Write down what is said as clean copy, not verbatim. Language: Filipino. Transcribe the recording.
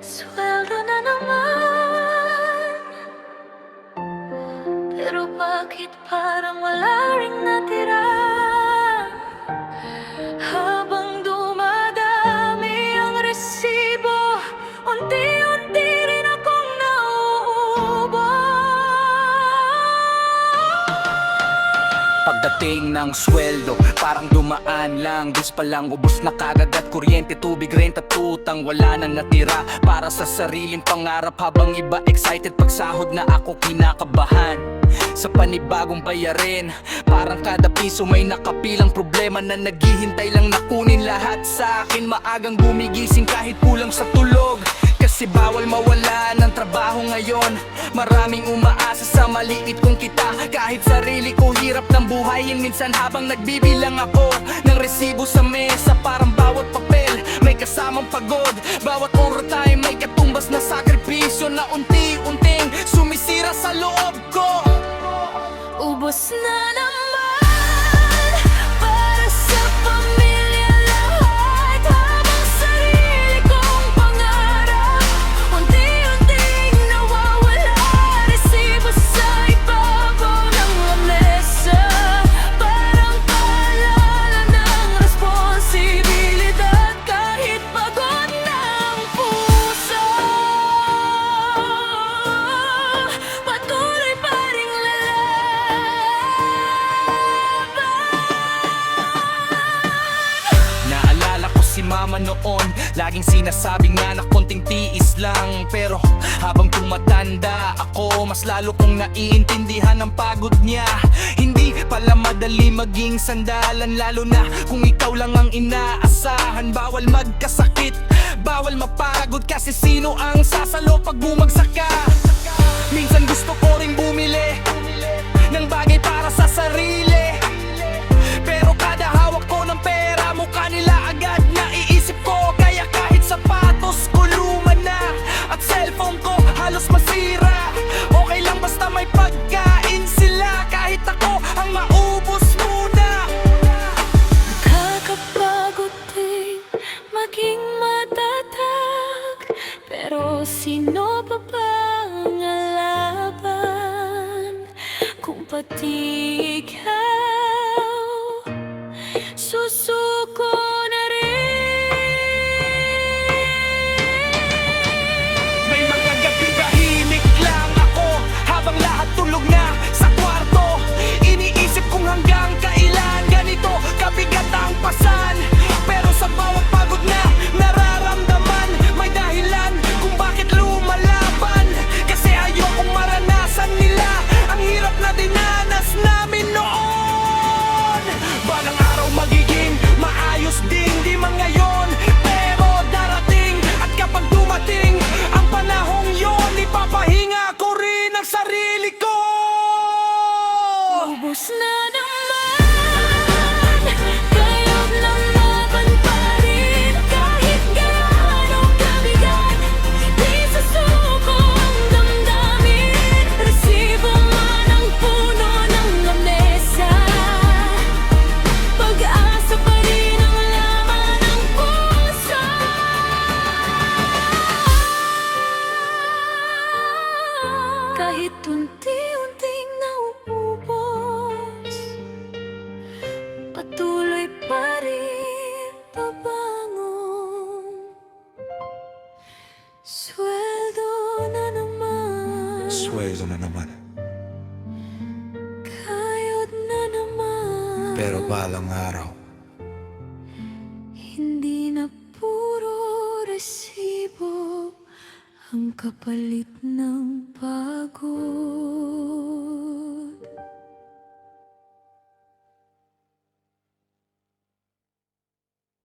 Sweldo na naman, pero bakit parang wala ring natira? Habang dumadami ang resibo, unti-unti rin akong nauubos. Pagdating ng sweldo, parang dumaan lang. Bis pa lang ubos na kagad at kuryente, tubig, rent at utang. Wala nang natira para sa sariling pangarap. Habang iba excited pag sahod na, ako kinakabahan sa panibagong bayarin. Parang kada piso may nakapilang problema na naghihintay lang na kunin lahat sa akin. Maagang gumigising kahit kulang sa tulog, kasi bawal mawala ng trabaho ngayon. Maraming umaasa sa maliit kong kita. Kahit sarili ko hirap ng buhayin minsan, habang nagbibilang ako ng resibo sa mesa. Parang bawat papel may kasamang pagod, bawat overtime may katumbas na sakripisyo na unti-unting sumisira sa loob ko. Ubos na naman para sa pamilya lahat, habang sarili kong pangarap unti-unting nawawala. Resibo sa ibabaw ng lamesa, parang paalala ng responsibilidad. Kahit pagod na ang puso, patuloy pa ring Naalala ko si mama noon, laging sinasabi nga na konting tiis lang. Pero habang tumatanda ako, mas lalo kong naiintindihan ang pagod niya. Hindi pala madali maging sandalan, lalo na kung ikaw lang ang inaasahan. Bawal magkasakit, bawal mapagod, kasi sino ang sasalo pag bumagsak ka? Minsan gusto ko ring bumili ng bagay para sa sarili, pero kada hawak ko ng pera, mukha nila agad naiisip ko. Kaya kahit sapatos ko luma na at cellphone ko halos masira, okay lang basta may pagkain sila. Kahit ako ang maubos muna. Nakakapagod din maging matatag, pero sino pa bang lalaban kung pati ikaw susuko na rin? May mga gabing tahimik lang ako, habang lahat tulog na sa kwarto. Iniisip kung hanggang kailan ganito kabigat ang pasan. Pero sa bawat pagod na nararamdaman, may dahilan kung bakit lumalaban. Kasi ayokong maranasan nila ang hirap na dinanas namin noon. Balang araw magiging maayos din, di man ngayon, pero darating. At kapag dumating ang panahong yon, ipapahinga ko rin ang sarili ko. Ubos na naman, kaya't lalaban pa rin. Kahit gaano kabigat, di susuko ang damdamin. Resibo man ang puno ng lamesa, pag-asa pa rin ang laman ng puso. Kahit unti-unting nauubos, patuloy pa rin babangon. Sweldo na naman, Sweldo na naman, kayod na naman, pero balang araw hindi na puro resibo ang kapalit ng pagod.